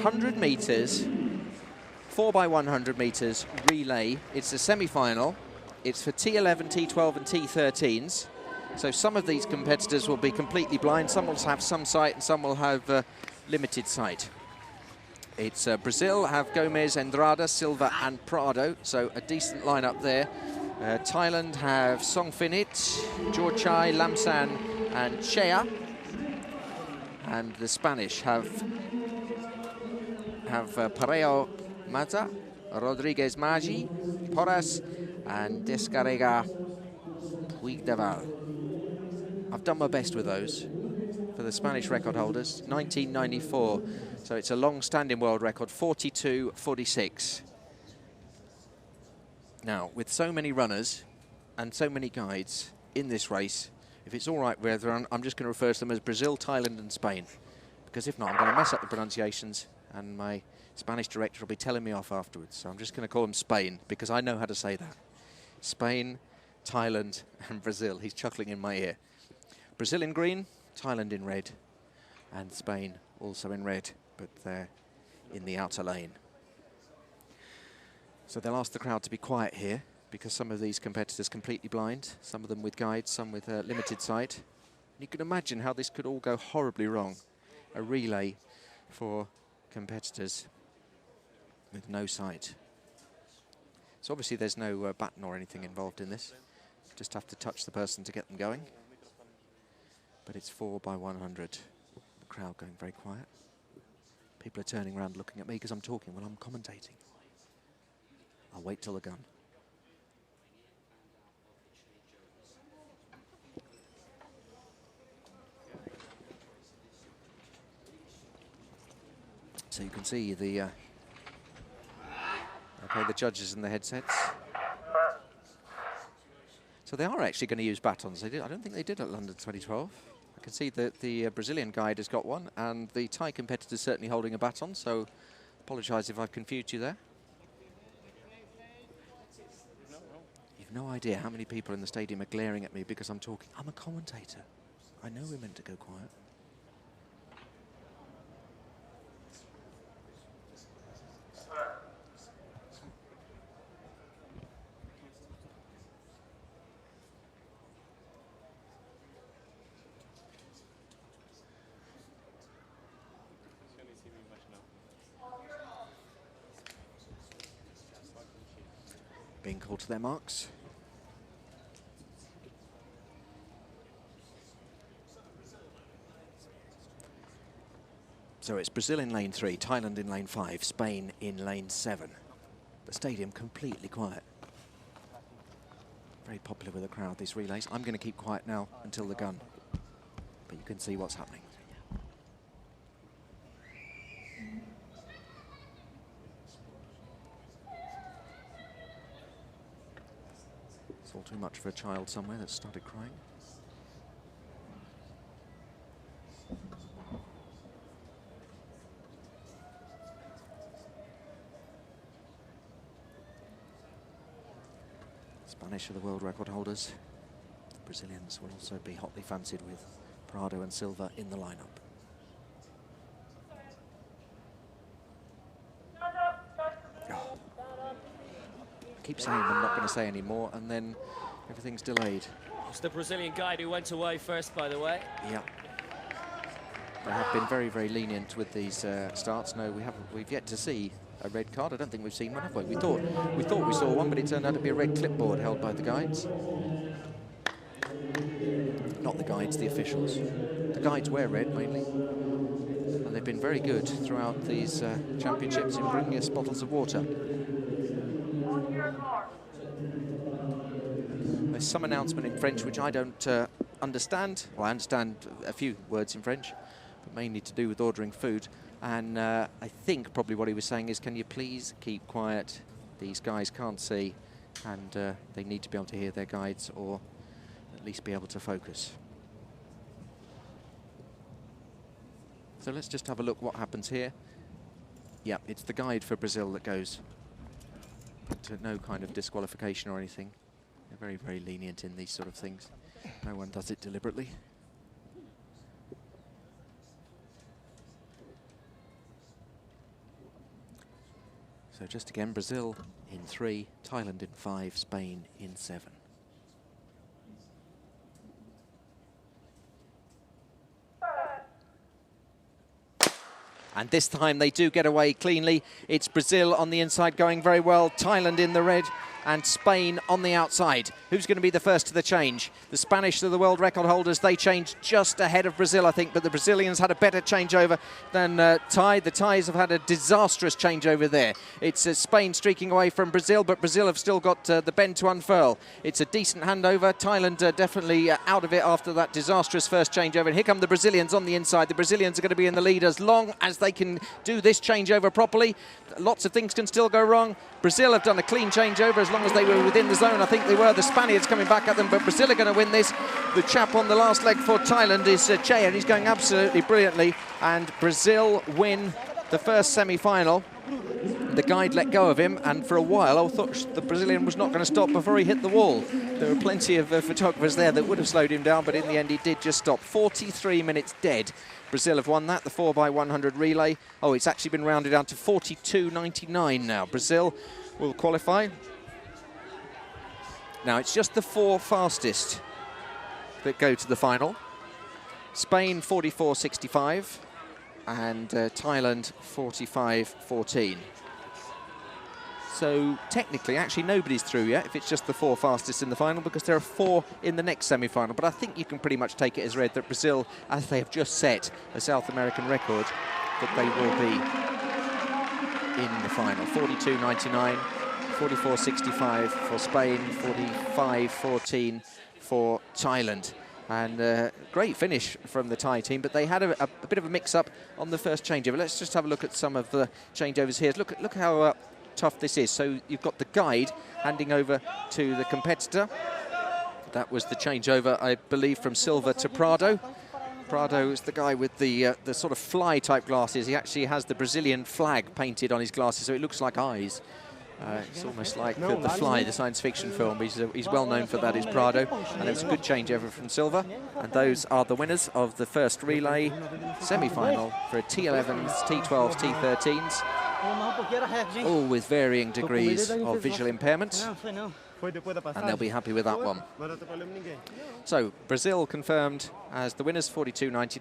100 meters, 4x100 meters relay. It's a semi-final. It's for T11, T12 and T13s. So some of these competitors will be completely blind. Some will have some sight and some will have limited sight. It's Brazil have Gomez, Andrada, Silva and Prado. So a decent lineup there. Thailand have Songfinit, Chai, Lamsan and Chaiya. And the Spanish have Perel, Mata, Rodriguez Magi, Porras and Descarrega Puigdeval. I've done my best with those for the Spanish record holders. 1994, so it's a long-standing world record, 42.46. Now, with so many runners and so many guides in this race, if it's all right with everyone, I'm just going to refer to them as Brazil, Thailand and Spain. Because if not, I'm going to mess up the pronunciations and my Spanish director will be telling me off afterwards. So I'm just going to call them Spain because I know how to say that. Spain, Thailand and Brazil. He's chuckling in my ear. Brazil in green, Thailand in red, and Spain also in red, but they're in the outer lane. So they'll ask the crowd to be quiet here because some of these competitors are completely blind, some of them with guides, some with limited sight. You can imagine how this could all go horribly wrong. A relay for competitors with no sight. So obviously there's no baton or anything involved in this. Just have to touch the person to get them going. But it's 4x100. The crowd going very quiet. People are turning around looking at me because I'm talking while I'm commentating. I'll wait till the gun. So you can see the the judges in the headsets. So they are actually going to use batons. I don't think they did at London 2012. I can see that the Brazilian guide has got one, and the Thai competitor is certainly holding a baton. So apologise if I've confused you there. You've no idea how many people in the stadium are glaring at me because I'm talking. I'm a commentator. I know we're meant to go quiet. Being called to their marks. So it's Brazil in lane 3, Thailand in lane 5, Spain in lane 7. The stadium completely quiet. Very popular with the crowd, these relays. I'm going to keep quiet now until the gun, but you can see what's happening. It's all too much for a child somewhere that started crying. Spanish are the world record holders. The Brazilians will also be hotly fancied with Prado and Silva in the lineup. Keep saying I'm not going to say any more, and then everything's delayed. It's the Brazilian guide who went away first, by the way. Yeah. They have been very, very lenient with these starts. No, we've yet to see a red card. I don't think we've seen one, have we? We thought we saw one, but it turned out to be a red clipboard held by the guides. Not the guides, the officials. The guides wear red mainly, and they've been very good throughout these championships in bringing us bottles of water. There's some announcement in French which I don't understand. Well, I understand a few words in French, but mainly to do with ordering food. And I think probably what he was saying is, can you please keep quiet? These guys can't see, and they need to be able to hear their guides, or at least be able to focus. So let's just have a look what happens here. Yeah, it's the guide for Brazil that goes. To no kind of disqualification or anything. They're very, very lenient in these sort of things. No one does it deliberately. So just again, Brazil in 3, Thailand in 5, Spain in 7. And this time they do get away cleanly. It's Brazil on the inside going very well, Thailand in the red, and Spain on the outside. Who's going to be the first to the change? The Spanish are the world record holders. They changed just ahead of Brazil, I think, but the Brazilians had a better changeover than Thai. The Thais have had a disastrous changeover there. It's Spain streaking away from Brazil, but Brazil have still got the bend to unfurl. It's a decent handover. Thailand definitely out of it after that disastrous first changeover. And here come the Brazilians on the inside. The Brazilians are going to be in the lead as long as they can do this changeover properly. Lots of things can still go wrong. Brazil have done a clean changeover as long as they were within the zone. I think they were. The Spaniards coming back at them, but Brazil are going to win this. The chap on the last leg for Thailand is Chaiya, and he's going absolutely brilliantly. And Brazil win the first semi-final. The guide let go of him, and for a while I thought the Brazilian was not going to stop before he hit the wall. There were plenty of photographers there that would have slowed him down, but in the end he did just stop. 43 minutes dead. Brazil have won that, the 4x100 relay. Oh, it's actually been rounded down to 42.99 now. Brazil will qualify. Now, it's just the 4 fastest that go to the final. Spain, 44.65, and Thailand, 45.14. So technically, actually, nobody's through yet if it's just the 4 fastest in the final, because there are 4 in the next semi-final. But I think you can pretty much take it as read that Brazil, as they have just set a South American record, that they will be in the final. 42.99, 44.65 for Spain, 45.14 for Thailand. And great finish from the Thai team, but they had a bit of a mix-up on the first changeover. Let's just have a look at some of the changeovers here. Look how tough this is. So you've got the guide handing over to the competitor. That was the changeover, I believe, from Silva to Prado. Prado is the guy with the sort of fly-type glasses. He actually has the Brazilian flag painted on his glasses, so it looks like eyes. It's almost like the Fly, the science fiction film. He's well known for that, is Prado. And it was a good changeover from Silva. And those are the winners of the first relay semi-final for T11s, T12s, T13s. All with varying degrees of visual impairment. And they'll be happy with that one. So Brazil confirmed as the winners, 42.99.